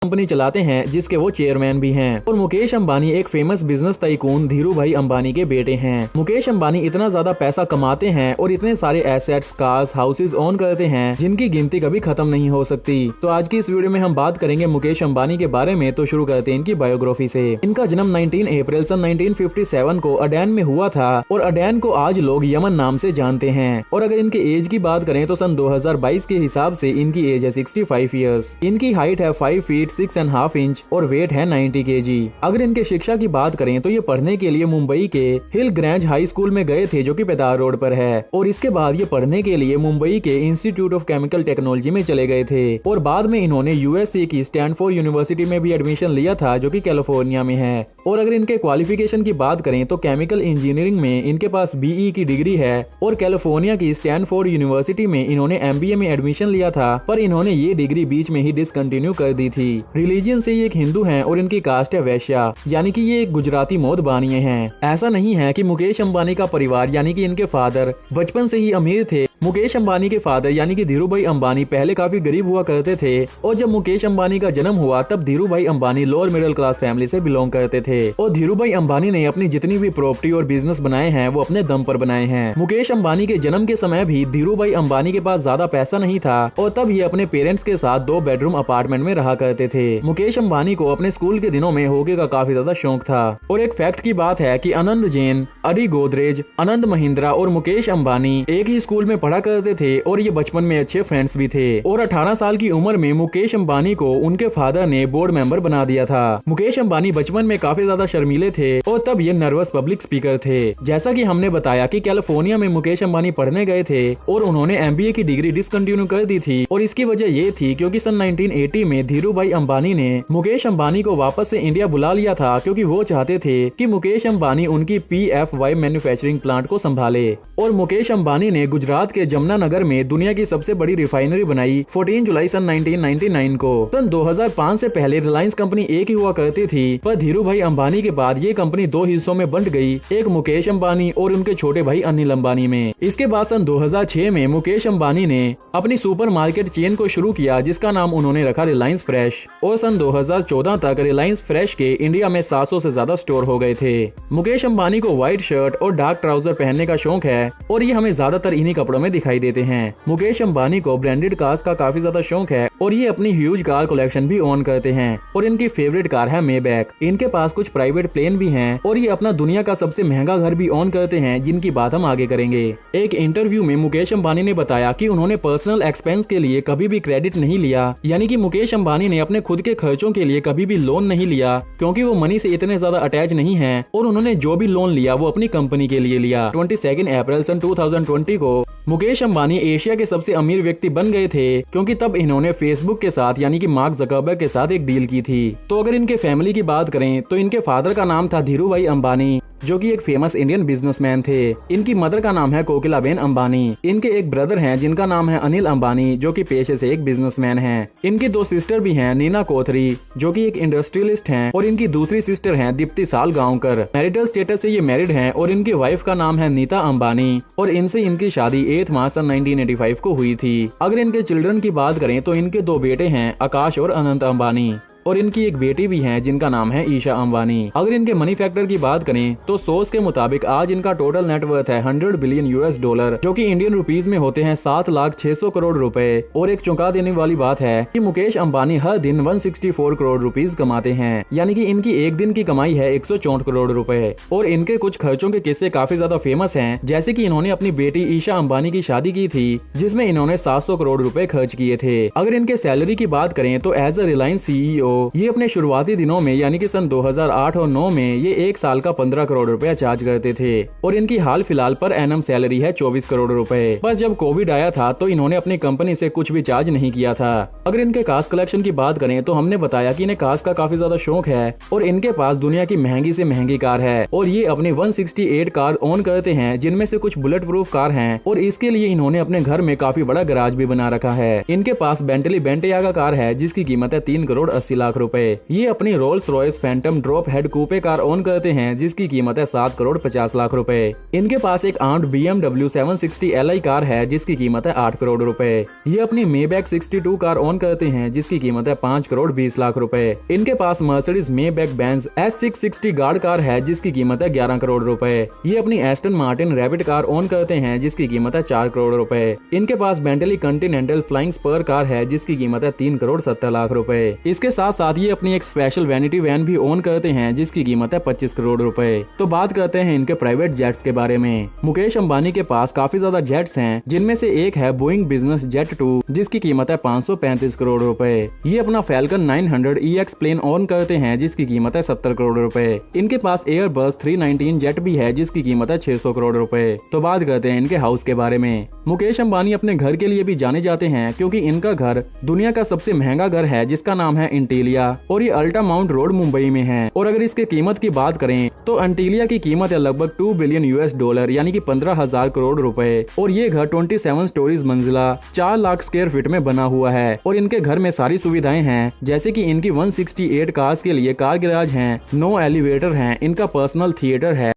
Company चलाते हैं जिसके वो चेयरमैन भी हैं। और मुकेश अंबानी एक फेमस बिजनेस टाइकून धीरू भाई अंबानी के बेटे हैं। मुकेश अंबानी इतना ज्यादा पैसा कमाते हैं और इतने सारे एसेट्स, कार्स, हाउसेज ओन करते हैं जिनकी गिनती कभी खत्म नहीं हो सकती। तो आज की इस वीडियो में हम बात करेंगे मुकेश अंबानी के बारे में। तो शुरू करते हैं इनकी बायोग्राफी से। इनका जन्म 19 अप्रैल सन 1957 को अडेन में हुआ था और अडेन को आज लोग यमन नाम से जानते हैं। और अगर इनके एज की बात करें तो सन 2022 के हिसाब से इनकी एज है 65 ईयर्स। इनकी हाइट है 5 फीट 6.5 इंच और वेट है 90 kg। अगर इनके शिक्षा की बात करें तो ये पढ़ने के लिए मुंबई के हिल ग्रैंज हाई स्कूल में गए थे जो कि पेदार रोड पर है। और इसके बाद ये पढ़ने के लिए मुंबई के इंस्टीट्यूट ऑफ केमिकल टेक्नोलॉजी में चले गए थे। और बाद में इन्होंने यूएसए की स्टैनफोर्ड यूनिवर्सिटी में भी एडमिशन लिया था जो कि कैलिफोर्निया में है। और अगर इनके क्वालिफिकेशन की बात करें तो केमिकल इंजीनियरिंग में इनके पास BE की डिग्री है और कैलिफोर्निया की स्टैनफोर्ड यूनिवर्सिटी में इन्होंने MBA में एडमिशन लिया था, पर इन्होंने ये डिग्री बीच में ही डिसकंटिन्यू कर दी थी। रिलीजन से ये एक हिंदू हैं और इनकी कास्ट है वैश्या, यानी कि ये एक गुजराती मोदबानिये हैं। ऐसा नहीं है कि मुकेश अंबानी का परिवार यानी कि इनके फादर बचपन से ही अमीर थे। मुकेश अंबानी के फादर यानी कि धीरू भाई अंबानी पहले काफी गरीब हुआ करते थे और जब मुकेश अंबानी का जन्म हुआ तब धीरू भाई Ambani lower middle class family से बिलोंग करते थे। और धीरू भाई अंबानी ने अपनी जितनी भी प्रॉपर्टी और बिजनेस बनाए हैं वो अपने दम पर बनाए हैं। मुकेश अंबानी के जन्म के समय भी धीरू भाई अंबानी के पास ज्यादा पैसा नहीं था और तब ये अपने पेरेंट्स के साथ 2 बेडरूम अपार्टमेंट में रहा करते थे। मुकेश अंबानी को अपने स्कूल के दिनों में हॉकी का काफी ज्यादा शौक था। और एक फैक्ट की बात है कि आनंद जैन, अरी गोदरेज, आनंद महिंद्रा और मुकेश अंबानी एक ही स्कूल में पढ़ा करते थे और ये बचपन में अच्छे फ्रेंड्स भी थे। और 18 साल की उम्र में मुकेश अंबानी को उनके फादर ने बोर्ड मेंबर बना दिया था। मुकेश अंबानी बचपन में काफी ज्यादा शर्मीले थे और तब ये नर्वस पब्लिक स्पीकर थे। जैसा कि हमने बताया कि कैलिफोर्निया में मुकेश अंबानी पढ़ने गए थे और उन्होंने MBA की डिग्री डिसकंटिन्यू कर दी थी। और इसकी वजह ये थी क्योंकि सन 1980 में धीरू भाई अंबानी ने मुकेश अंबानी को वापस से इंडिया बुला लिया था क्योंकि वो चाहते थे कि मुकेश अंबानी उनकी PFY मैन्युफैक्चरिंग प्लांट को संभाले। और मुकेश अंबानी ने गुजरात के जमुनानगर में दुनिया की सबसे बड़ी रिफाइनरी बनाई 14 जुलाई सन 1999 को। सन 2005 से पहले रिलायंस कंपनी एक ही हुआ करती थी, पर धीरू भाई अंबानी के बाद ये कंपनी 2 हिस्सों में बंट गई, एक मुकेश अंबानी और उनके छोटे भाई अनिल अंबानी में। इसके बाद सन 2006 में मुकेश अंबानी ने अपनी सुपरमार्केट चेन को शुरू किया जिसका नाम उन्होंने रखा रिलायंस फ्रेश। और सन 2014 तक रिलायंस फ्रेश के इंडिया में 700 से ज्यादा स्टोर हो गए थे। मुकेश अंबानी को व्हाइट शर्ट और डार्क ट्राउजर पहनने का शौक है और ये हमें ज्यादातर इन्हीं कपड़ों में दिखाई देते हैं। मुकेश अंबानी को ब्रांडेड कार्स का काफी ज्यादा शौक है और ये अपनी ह्यूज कार कलेक्शन भी ओन करते हैं। और इनकी फेवरेट कार है मेबैक। इनके पास कुछ प्राइवेट प्लेन भी हैं और ये अपना दुनिया का सबसे महंगा घर भी ओन करते हैं जिनकी बात हम आगे करेंगे। एक इंटरव्यू में मुकेश अंबानी ने बताया कि उन्होंने पर्सनल एक्सपेंस के लिए कभी भी क्रेडिट नहीं लिया, यानी कि मुकेश अंबानी ने अपने खुद के खर्चों के लिए कभी भी लोन नहीं लिया क्योंकि वो मनी से इतने ज्यादा अटैच नहीं है। और उन्होंने जो भी लोन लिया वो अपनी कंपनी के लिए लिया। 22 अप्रैल सन 2020 को मुकेश अंबानी एशिया के सबसे अमीर व्यक्ति बन गए थे क्योंकि तब इन्होंने फेसबुक के साथ यानी कि मार्क ज़करबर्ग के साथ एक डील की थी। तो अगर इनके फैमिली की बात करें तो इनके फादर का नाम था धीरू भाई अंबानी जो कि एक फेमस इंडियन बिजनेसमैन थे। इनकी मदर का नाम है कोकिलाबेन अंबानी। इनके एक ब्रदर हैं जिनका नाम है अनिल अंबानी जो कि पेशे से एक बिजनेसमैन हैं। इनकी 2 सिस्टर भी हैं, नीना कोथरी जो कि एक इंडस्ट्रियलिस्ट हैं और इनकी दूसरी सिस्टर हैं दीप्ति सालगांवकर। मैरिटल स्टेटस से ये मैरिड हैं और इनकी वाइफ का नाम है नीता अंबानी और इनसे इनकी शादी 8 मार्च सन 1985 को हुई थी। अगर इनके चिल्ड्रन की बात करें तो इनके 2 बेटे हैं, आकाश और अनंत अंबानी, और इनकी एक बेटी भी है जिनका नाम है ईशा अंबानी। अगर इनके मनी फैक्टर की बात करें तो सोर्स के मुताबिक आज इनका टोटल नेटवर्थ है $100 बिलियन जो कि इंडियन रुपीज में होते हैं 7,600 करोड़ रुपए। और एक चौंका देने वाली बात है कि मुकेश अंबानी हर दिन 164 करोड़ रुपीज कमाते हैं, यानी कि इनकी एक दिन की कमाई है 164 करोड़ रुपए। और इनके कुछ खर्चों के किस्से काफी ज्यादा फेमस हैं, जैसे कि इन्होंने अपनी बेटी ईशा अंबानी की शादी की थी जिसमें इन्होंने 700 करोड़ रुपए खर्च किए थे। अगर इनके सैलरी की बात करें तो एज अ रिलायंस CEO ये अपने शुरुआती दिनों में यानी कि सन 2008 और 9 में ये 1 साल का 15 करोड़ रुपया चार्ज करते थे और इनकी हाल फिलहाल पर एनम सैलरी है 24 करोड़ रुपए। पर जब कोविड आया था तो इन्होंने अपनी कंपनी से कुछ भी चार्ज नहीं किया था। अगर इनके कार्स कलेक्शन की बात करें तो हमने बताया कि इन्हें कार्स का काफी ज्यादा शौक है और इनके पास दुनिया की महंगी से महंगी कार है और ये अपनी 168 कार ओन करते हैं जिनमें से कुछ बुलेट प्रूफ कार हैं और इसके लिए इन्होंने अपने घर में काफी बड़ा गराज भी बना रखा है। इनके पास बेंटली बेंटियागा कार है जिसकी कीमत है 3 करोड़ 80 लाख रुपए। ये अपनी Rolls Royce Phantom drophead coupe car own करते हैं जिसकी कीमत है 7 करोड़ 50 लाख रुपए। इनके पास एक आर्म्ड BMW 760 Li कार है जिसकी कीमत है 8 करोड़ रुपए। ये अपनी मेबैक 62 कार ओन करते हैं जिसकी कीमत है 5 करोड़ 20 लाख रुपए। इनके पास Mercedes Maybach Benz S660 guard car है जिसकी कीमत है 11 करोड़ रुपए। ये अपनी Aston Martin Rapide car own करते हैं जिसकी कीमत है 4 करोड़ रुपए। इनके पास Bentley Continental Flying Spur car है जिसकी कीमत है 3 करोड़ 70 लाख रुपए। इसके साथ साथ ये अपनी एक स्पेशल वैनिटी वैन भी ओन करते हैं जिसकी कीमत है 25 करोड़ रुपए। तो बात करते हैं इनके प्राइवेट जेट्स के बारे में। मुकेश अंबानी के पास काफी ज्यादा जेट्स हैं जिनमें से एक है बोइंग बिजनेस जेट 2 जिसकी कीमत है 535 करोड़ रुपए। ये अपना फैल्कन 900 EX प्लेन ओन करते हैं जिसकी कीमत है 70 करोड़ रुपए। इनके पास एयरबस 319 जेट भी है जिसकी कीमत है 600 करोड़ रुपए। तो बात करते हैं इनके हाउस के बारे में। मुकेश अंबानी अपने घर के लिए भी जाने जाते हैं क्योंकि इनका घर दुनिया का सबसे महंगा घर है जिसका नाम है इंटीलिया और ये अल्टा माउंट रोड मुंबई में है। और अगर इसके कीमत की बात करें तो इंटीलिया की कीमत है लगभग 2 बिलियन $, यानी कि 15,000 करोड़ रुपए। और ये घर 27 स्टोरीज मंजिला 4 लाख स्क्वायर फीट में बना हुआ है। और इनके घर में सारी सुविधाएं हैं जैसे कि इनकी 168 कार्स के लिए कार गैराज हैं, 9 एलिवेटर हैं, इनका पर्सनल थिएटर है